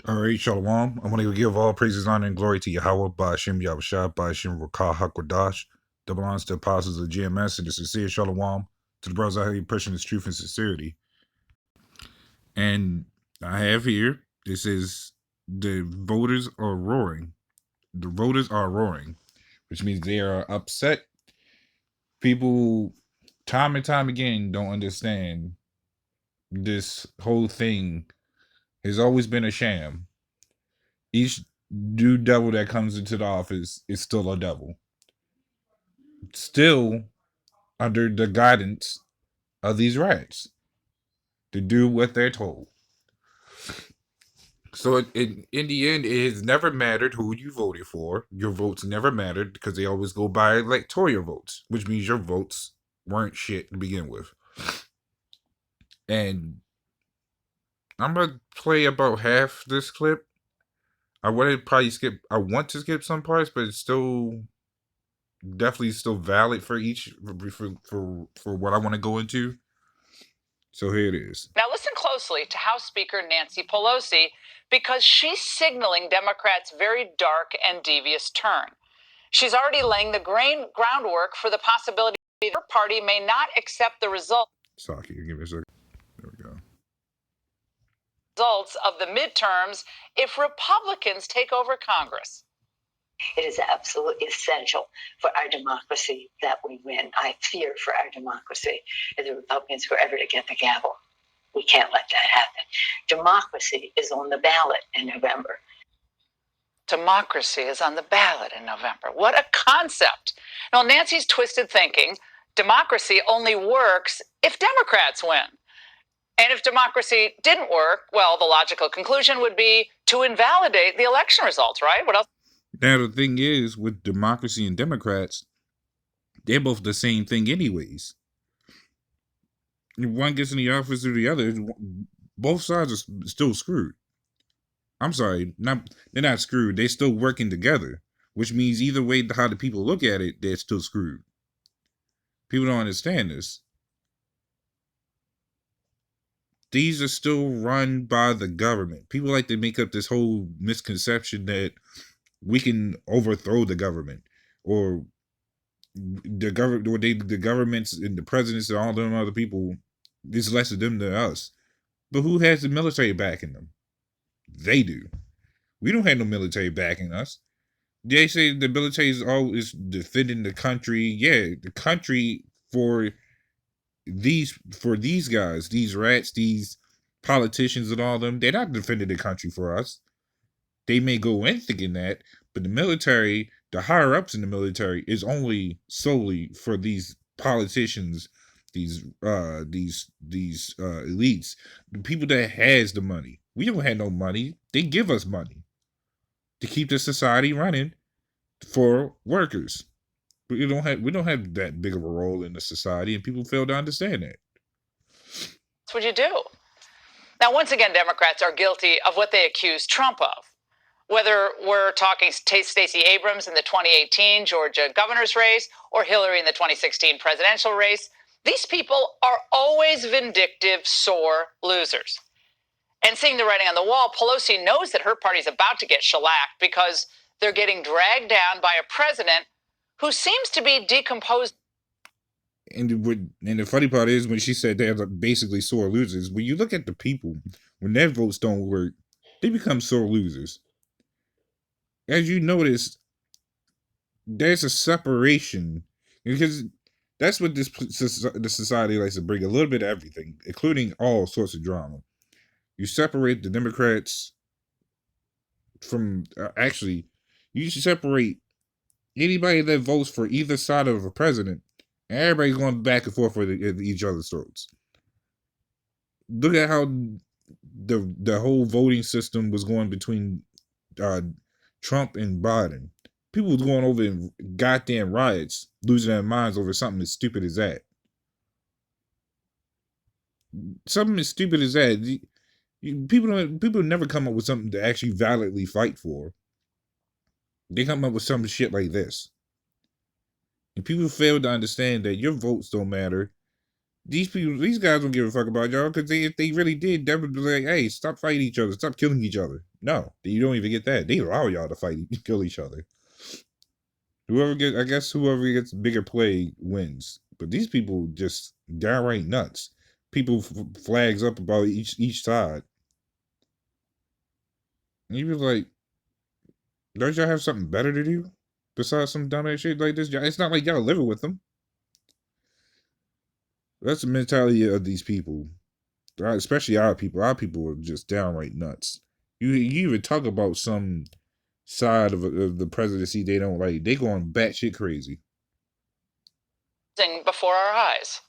All right, Shalom. I want to give all praises, honor, and glory to Yahweh, Ba'ashem Yahushua, Ba'ashem Rakah HaKodash. Double honors to the apostles of GMS and the sincere Shalom to the brothers out here pushing this truth and sincerity. And I have here, this is the voters are roaring. The voters are roaring, which means they are upset. People, time and time again, don't understand this whole thing has always been a sham. Each new devil that comes into the office is still a devil. Still under the guidance of these rats to do what they're told. So in the end, it has never mattered who you voted for. Your votes never mattered because they always go by electoral votes, which means your votes weren't shit to begin with. And I'm gonna play about half this clip. I want to skip some parts, but it's still definitely still valid for each for what I want to go into. So here it is. Now listen closely to House Speaker Nancy Pelosi because she's signaling Democrats' very dark and devious turn. She's already laying the groundwork for the possibility that her party may not accept the results. Saki, give me a second. There we go. Results of the midterms if Republicans take over Congress. It is absolutely essential for our democracy that we win. I fear for our democracy if the Republicans were ever to get the gavel. We can't let that happen. Democracy is on the ballot in November. Democracy is on the ballot in November. What a concept. Now, Nancy's twisted thinking, democracy only works if Democrats win. And if democracy didn't work, well, the logical conclusion would be to invalidate the election results, right? What else? Now, the thing is, with democracy and Democrats, they're both the same thing anyways. If one gets in the office or the other, both sides are still screwed. I'm sorry, they're not screwed. They're still working together, which means either way, how the people look at it, they're still screwed. People don't understand this. These are still run by the government. People like to make up this whole misconception that we can overthrow the government or the government, or the governments and the presidents and all them other people. It's less of them than us. But who has the military backing them? They do. We don't have no military backing us. They say the military is always defending the country. Yeah, the country for these guys, these rats, these politicians and all of them, they're not defending the country for us. They may go in thinking that, but the military, the higher ups in the military, is only solely for these politicians, these elites, the people that has the money. We don't have no money. They give us money to keep the society running for workers. We don't have that big of a role in the society, and people fail to understand that. That's what you do. Now, once again, Democrats are guilty of what they accuse Trump of. Whether we're talking Stacey Abrams in the 2018 Georgia governor's race or Hillary in the 2016 presidential race, these people are always vindictive, sore losers. And seeing the writing on the wall, Pelosi knows that her party's about to get shellacked because they're getting dragged down by a president who seems to be decomposed. And the funny part is when she said they're basically sore losers, when you look at the people, when their votes don't work, they become sore losers. As you notice, there's a separation because that's what the society likes to bring, a little bit of everything, including all sorts of drama. You separate the Democrats from actually, you should separate anybody that votes for either side of a president, and everybody's going back and forth with each other's throats. Look at how the whole voting system was going between Trump and Biden. People was going over in goddamn riots, losing their minds over something as stupid as that. Something as stupid as that. People never come up with something to actually validly fight for. They come up with some shit like this. And people fail to understand that your votes don't matter. these guys don't give a fuck about y'all because if they really did, they would be like, hey, stop fighting each other, stop killing each other. No, you don't even get that. They allow y'all to fight, kill each other. Whoever gets bigger play wins. But these people just downright nuts. People flags up about each side. And you was like, don't y'all have something better to do besides some dumbass shit like this? It's not like y'all living with them. That's the mentality of these people, especially our people. Our people are just downright nuts. You even talk about some side of the presidency they don't like, they going batshit crazy. Before our eyes.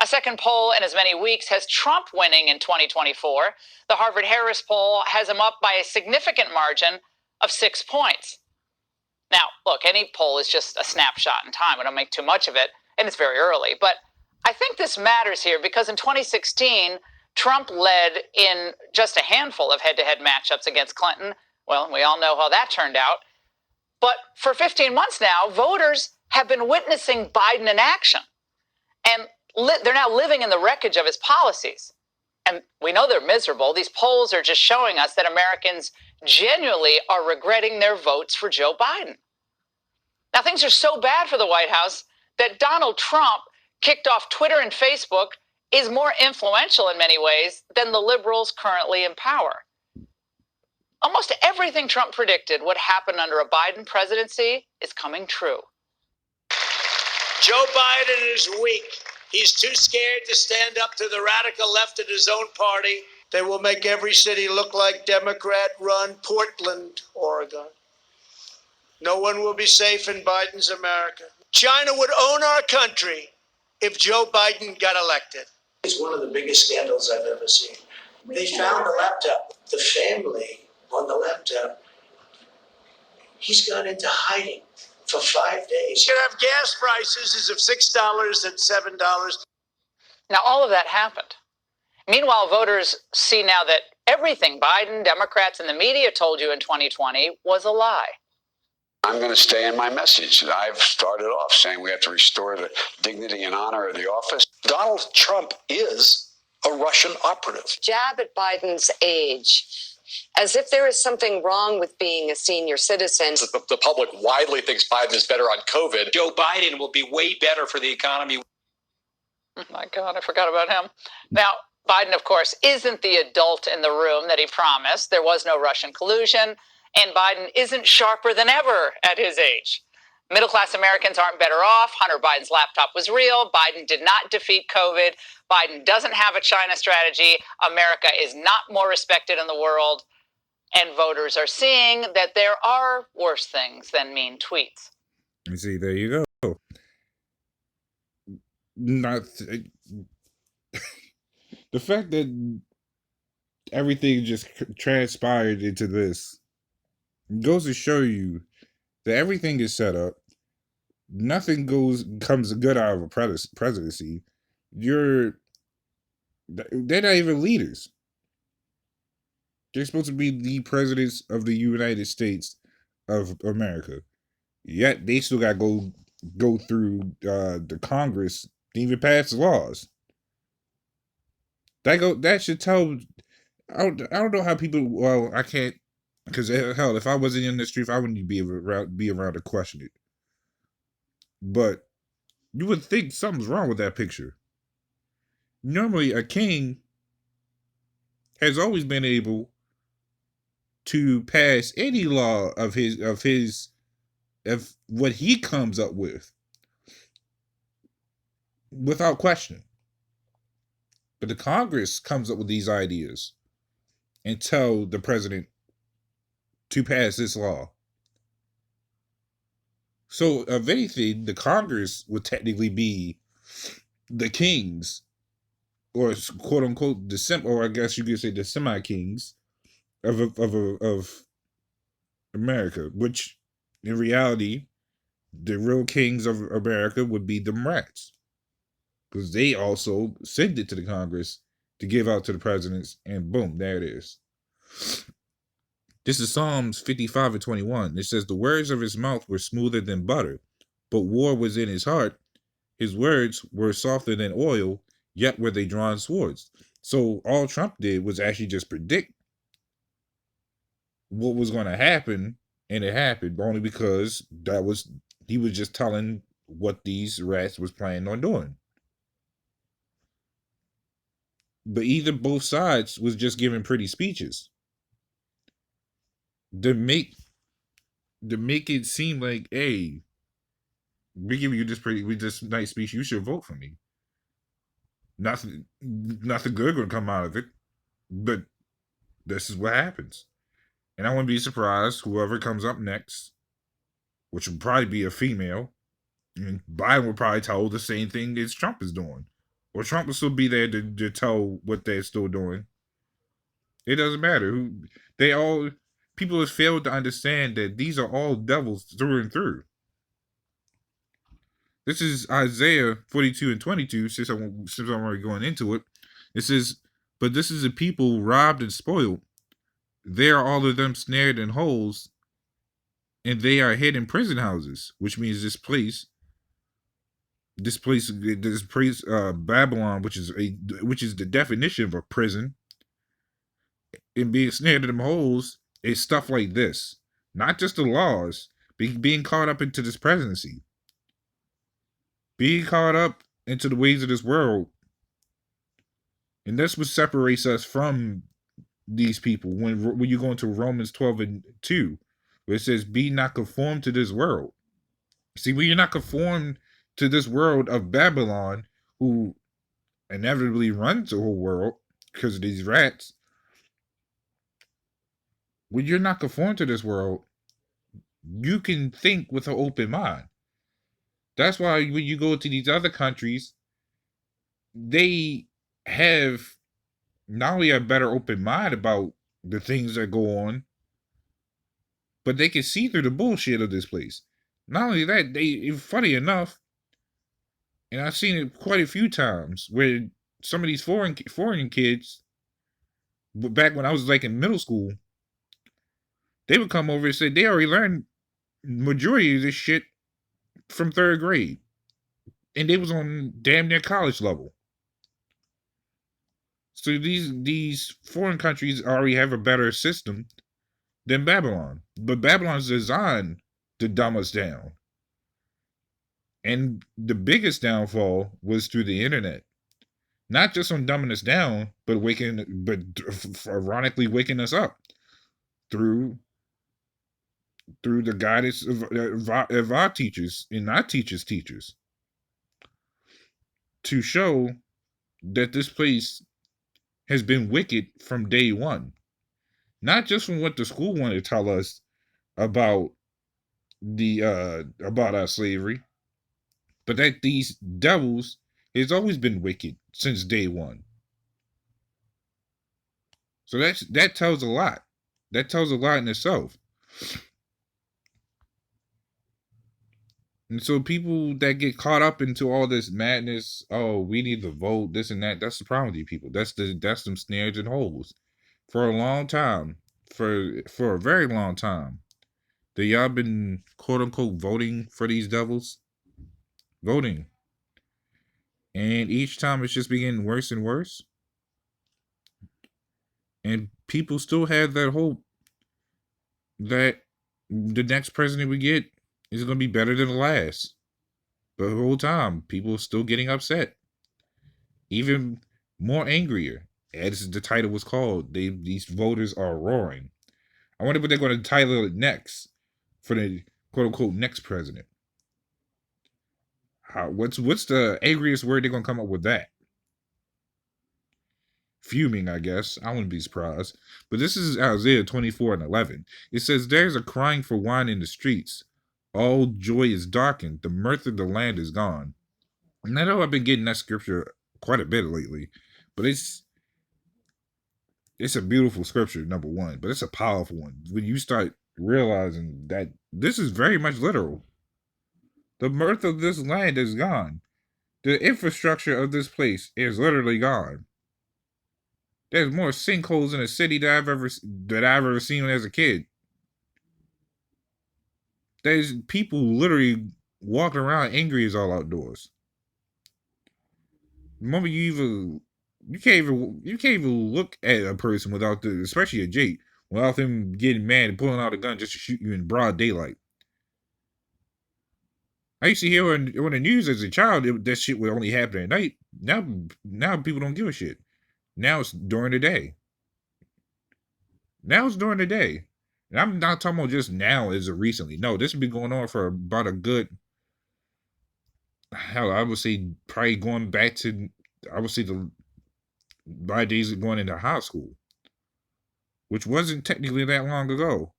A second poll in as many weeks has Trump winning in 2024. The Harvard-Harris poll has him up by a significant margin of 6 points. Now, look, any poll is just a snapshot in time. We don't make too much of it, and it's very early. But I think this matters here because in 2016, Trump led in just a handful of head-to-head matchups against Clinton. Well, we all know how that turned out. But for 15 months now, voters have been witnessing Biden in action. And they're now living in the wreckage of his policies. And we know they're miserable. These polls are just showing us that Americans genuinely are regretting their votes for Joe Biden. Now, things are so bad for the White House that Donald Trump, kicked off Twitter and Facebook, is more influential in many ways than the liberals currently in power. Almost everything Trump predicted would happen under a Biden presidency is coming true. Joe Biden is weak. He's too scared to stand up to the radical left in his own party. They will make every city look like Democrat-run Portland, Oregon. No one will be safe in Biden's America. China would own our country if Joe Biden got elected. It's one of the biggest scandals I've ever seen. They found the laptop. The family on the laptop, he's gone into hiding for 5 days. You have gas prices as of $6 and $7. Now, all of that happened. Meanwhile, voters see now that everything Biden, Democrats, and the media told you in 2020 was a lie. I'm going to stay in my message. I've started off saying we have to restore the dignity and honor of the office. Donald Trump is a Russian operative. Jab at Biden's age, as if there is something wrong with being a senior citizen. The public widely thinks Biden is better on COVID. Joe Biden will be way better for the economy. Oh my God, I forgot about him. Now, Biden, of course, isn't the adult in the room that he promised. There was no Russian collusion, and Biden isn't sharper than ever at his age. Middle-class Americans aren't better off. Hunter Biden's laptop was real. Biden did not defeat COVID. Biden doesn't have a China strategy. America is not more respected in the world. And voters are seeing that there are worse things than mean tweets. You see, there you go. The fact that everything just transpired into this goes to show you that everything is set up. Nothing comes good out of a presidency. They're not even leaders. They're supposed to be the presidents of the United States of America. Yet they still got to go through the Congress to even pass laws. That should tell. I don't know how people. Well, I can't, because hell, if I wasn't in the street, I wouldn't be around to question it. But you would think something's wrong with that picture. Normally, a king has always been able to pass any law of what he comes up with without question. But the Congress comes up with these ideas and tell the president to pass this law. So, if anything, the Congress would technically be the kings, or quote unquote or I guess you could say the semi-kings of America, which in reality, the real kings of America would be the Democrats, because they also sent it to the Congress to give out to the presidents, and boom, there it is. This is Psalms 55:21. It says, the words of his mouth were smoother than butter, but war was in his heart. His words were softer than oil, yet were they drawing swords. So all Trump did was actually just predict what was going to happen, and it happened only because he was just telling what these rats was planning on doing. But either both sides was just giving pretty speeches to make it seem like, hey, we give you this nice speech, you should vote for me. Nothing good gonna come out of it, but this is what happens. And I wouldn't be surprised whoever comes up next, which will probably be a female, and Biden will probably tell the same thing as Trump is doing. Or Trump will still be there to tell what they're still doing. It doesn't matter. People have failed to understand that these are all devils through and through. This is Isaiah 42 and 22, since I'm already going into it. It says, but this is a people robbed and spoiled. They are all of them snared in holes, and they are hid in prison houses, which means this place, Babylon, which is the definition of a prison, and being snared in them holes is stuff like this, not just the laws, being caught up into this presidency, being caught up into the ways of this world, and that's what separates us from these people. When you go into Romans 12 and 2, where it says, be not conformed to this world. See, when you're not conformed to this world of Babylon, who inevitably runs the whole world because of these rats, when you're not conformed to this world, you can think with an open mind. That's why when you go to these other countries, they have not only a better open mind about the things that go on, but they can see through the bullshit of this place. Not only that, funny enough, and I've seen it quite a few times, where some of these foreign kids, back when I was like in middle school, they would come over and say they already learned majority of this shit from 3rd grade, and they was on damn near college level. So these foreign countries already have a better system than Babylon, but Babylon's designed to dumb us down. And the biggest downfall was through the internet. Not just on dumbing us down, but ironically waking us up through the guidance of our teachers and our teachers to show that this place has been wicked from day one. Not just from what the school wanted to tell us about our slavery, but that these devils has always been wicked since day one. So that tells a lot. That tells a lot in itself. And so people that get caught up into all this madness, oh, we need to vote, this and that, that's the problem with you people. That's them snares and holes. For a long time, for a very long time, that y'all been quote unquote voting for these devils. Voting. And each time it's just been getting worse and worse. And people still have that hope that the next president we get is going to be better than the last. But the whole time, people are still getting upset. Even more angrier. As the title was called, these voters are roaring. I wonder what they're going to title it next for the quote-unquote next president. What's the angriest word they're going to come up with that? Fuming, I guess. I wouldn't be surprised. But this is Isaiah 24 and 11. It says, there's a crying for wine in the streets. All joy is darkened. The mirth of the land is gone. And I know I've been getting that scripture quite a bit lately. But it's a beautiful scripture, number one. But it's a powerful one. When you start realizing that this is very much literal. The mirth of this land is gone. The infrastructure of this place is literally gone. There's more sinkholes in a city that I've ever seen as a kid. There's people literally walking around angry as all outdoors. The moment you can't even look at a person without especially a Jake, without them getting mad and pulling out a gun just to shoot you in broad daylight. I used to hear on the news as a child that shit would only happen at night. Now people don't give a shit. Now it's during the day. Now it's during the day. And I'm not talking about just now as of recently. No, this has been going on for about a good, hell, I would say probably going back to, I would say my days of going into high school, which wasn't technically that long ago.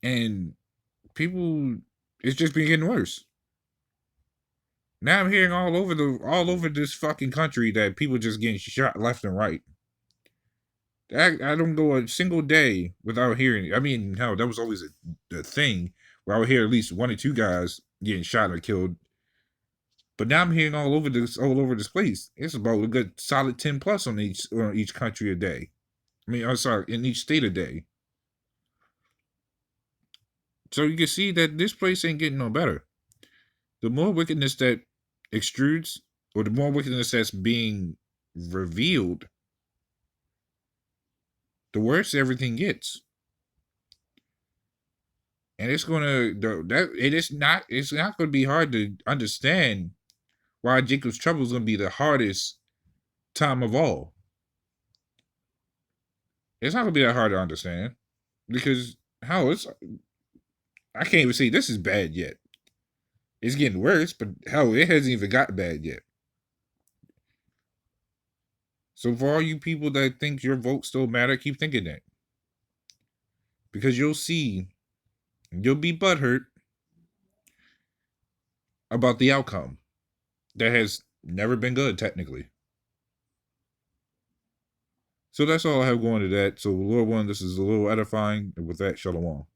And people, it's just been getting worse. Now I'm hearing all over this fucking country that people just getting shot left and right. I don't go a single day without hearing it. I mean, hell, that was always a thing where I would hear at least 1 or 2 guys getting shot or killed. But now I'm hearing all over this place. It's about a good solid 10 plus on each country a day. I mean, I'm sorry, in each state a day. So you can see that this place ain't getting no better. The more wickedness that extrudes, or the more wickedness that's being revealed, the worse everything gets. And it's not gonna be hard to understand why Jacob's Trouble is gonna be the hardest time of all. It's not gonna be that hard to understand. Because I can't even say this is bad yet. It's getting worse, but hell, it hasn't even got bad yet. So for all you people that think your vote still matter, keep thinking that. Because you'll see, you'll be butthurt about the outcome that has never been good, technically. So that's all I have going to that. So Lord willing, this is a little edifying. And with that, shalom.